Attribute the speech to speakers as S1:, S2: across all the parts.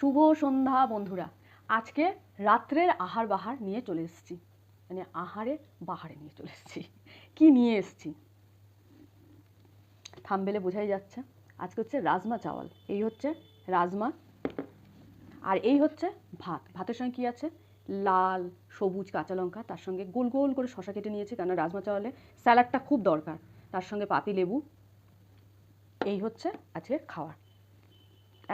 S1: শুভ সন্ধ্যা বন্ধুরা। আজকে রাত্রের আহার বাহার নিয়ে চলে এসেছি, মানে আহারে বাহারে নিয়ে চলে এসেছি। কি নিয়ে এসেছি থাম্বনেলে বোঝাই যাচ্ছে। আজকে হচ্ছে রাজমা চাওয়াল, এই হচ্ছে রাজমা, আর এই হচ্ছে ভাত। ভাতের সঙ্গে কি আছে, লাল সবুজ কাঁচা লঙ্কা, তার সঙ্গে গোল গোল করে শশা কেটে নিয়েছি, কারণ রাজমা চাওয়ালে স্যালাডটা খুব দরকার, তার সঙ্গে পাতি লেবু। এই হচ্ছে আজকের খাওয়ার,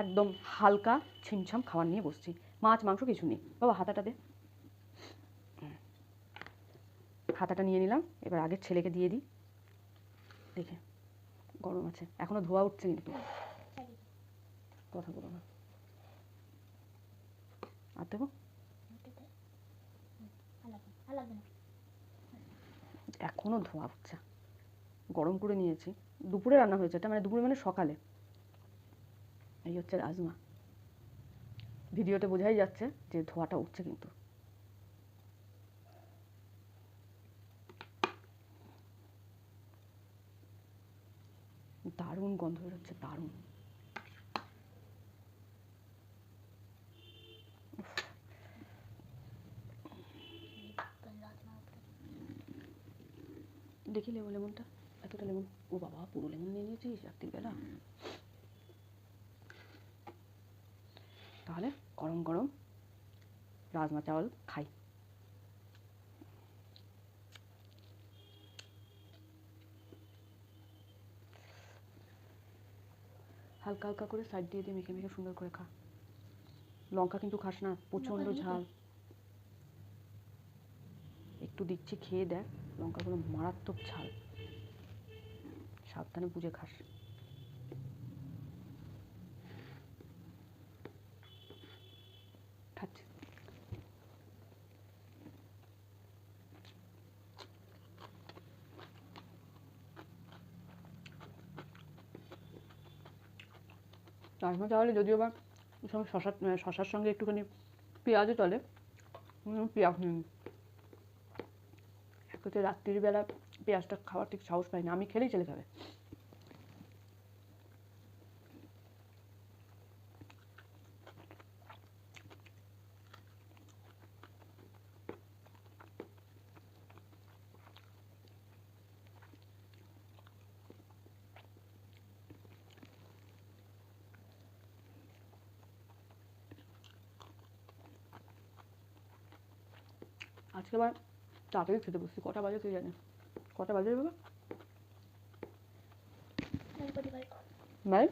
S1: একদম হালকা ছিমছাম খাবার নিয়ে বসছি। মাছ মাংস কিছু নেই। বাবা হাতাটা দে। হাতাটা নিয়ে নিলাম, এবার আগের ছেলেকে দিয়ে দিই। দেখে গরম আছে, এখনো ধোয়া উঠছে, কিন্তু কথা বলো না। আর দেবো, এখনো ধোয়া উঠছে। গরম করে নিয়েছি, দুপুরে রান্না হয়েছে এটা, মানে দুপুরে মানে সকালে। এই হচ্ছে রাজমা, ভিডিওতে বোঝাই যাচ্ছে যে ধোয়াটা উঠছে, কিন্তু দারুণ গন্ধ বেরোচ্ছে, দারুণ। দেখি লেমনটা, এতটা লেমন। ও বাবা, পুরো লেমন নিয়ে নিয়েছিস রাত্রিবেলা। তাহলে গরম গরম রাজমা চাওয়াল খাই। হালকা হালকা করে সাইড দিয়ে দিয়ে মেখে মেখে সুন্দর করে খা। লঙ্কা কিন্তু খাস না, প্রচণ্ড ঝাল। একটু দিচ্ছি, খেয়ে দেখ, লঙ্কাগুলো মারাত্মক ঝাল, সাবধানে বুঝে খাস। খাচ্ছি। রাজমা চাওয়ালে যদিও বা শশার সঙ্গে একটুখানি পেঁয়াজও চলে, পেঁয়াজ নিন। হচ্ছে রাত্রির বেলা পেঁয়াজটা খাওয়ার ঠিক সাহস পাই না, আমি খেলেই চলে যাবে। আজকে আবার তাড়াতাড়ি খেতে বসছি। কটা বাজে তুই জানিস? কটা বাজে বাবা? ভাই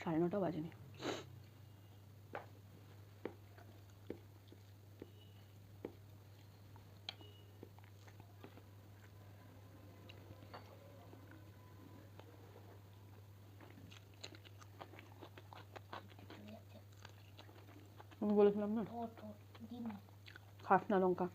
S1: 9:30 বাজেনি। আমি বলেছিলাম না খাস না লঙ্কা।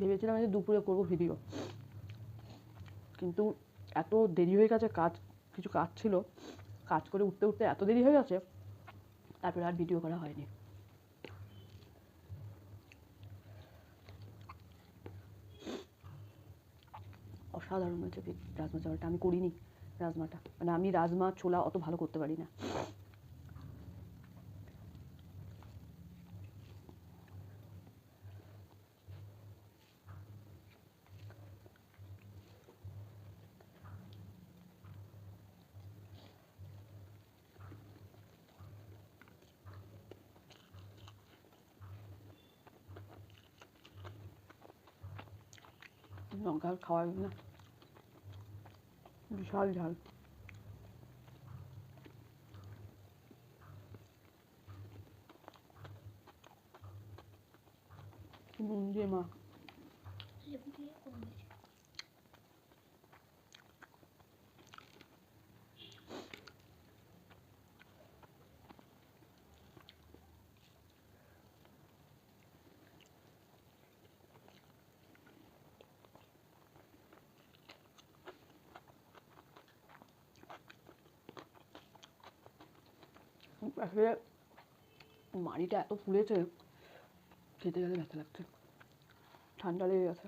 S1: ভেবেছিলাম যে দুপুরে করবো ভিডিও, কিন্তু এত দেরি হয়ে গেছে, কিছু কাজ ছিল, কাজ করে উঠতে উঠতে এত দেরি হয়ে গেছে, তারপরে আর ভিডিও করা হয়নি। অসাধারণ হয়েছে রাজমা চাওয়ালটা। আমি করিনি রাজমাটা, মানে আমি রাজমা ছোলা অত ভালো করতে পারি না। লঙ্কা খাওয়া না, বিশাল ঝাল। নুন দিয়ে মা, আসলে মাড়িটা এত ফুলেছে, খেতে গেলে ব্যথা লাগছে, ঠান্ডা লেগে গেছে।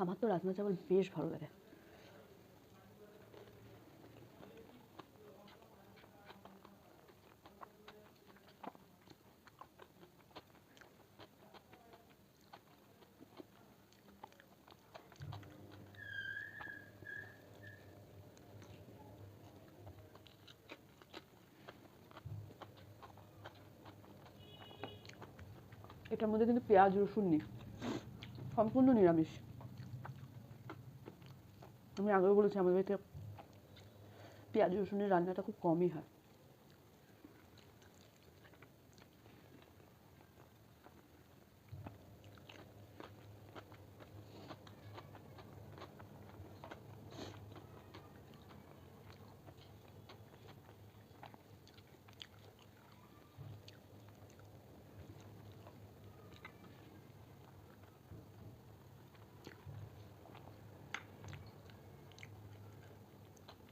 S1: আমার তো রাজমা চাওয়াল বেশ ভালো লাগে। এটার মধ্যে কিন্তু পেঁয়াজ রসুন নেই, সম্পূর্ণ নিরামিষ। আমি আগেও বলেছি আমাদের বাড়িতে পেঁয়াজ রসুনের রান্নাটা খুব কমই হয়।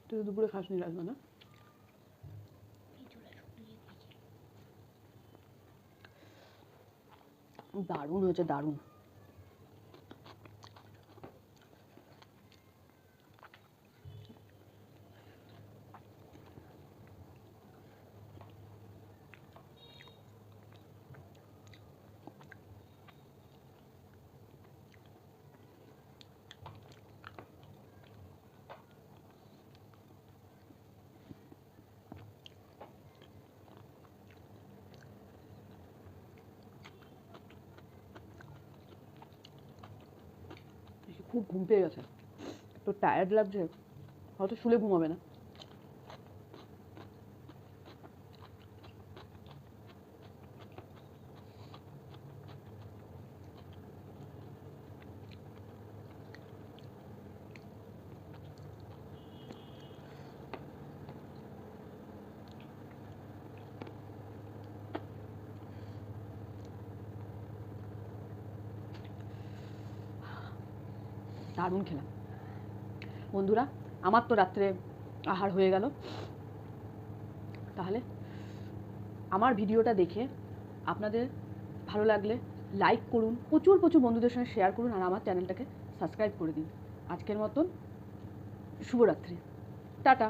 S1: তুই তো দুপুরে খাসনি রাজমা, না? দারুণ হয়েছে, দারুণ। খুব ঘুম পেয়ে গেছে, তো টায়ার্ড লাগছে, হয়তো শুলে ঘুমাবে না। দারুণ খেলাম বন্ধুরা। আমার তো রাত্রে আহার হয়ে গেল। তাহলে আমার ভিডিওটা দেখে আপনাদের ভালো লাগলে লাইক করুন, প্রচুর প্রচুর বন্ধুদের সঙ্গে শেয়ার করুন, আর আমার চ্যানেলটাকে সাবস্ক্রাইব করে দিন। আজকের মতন শুভরাত্রি, টাটা।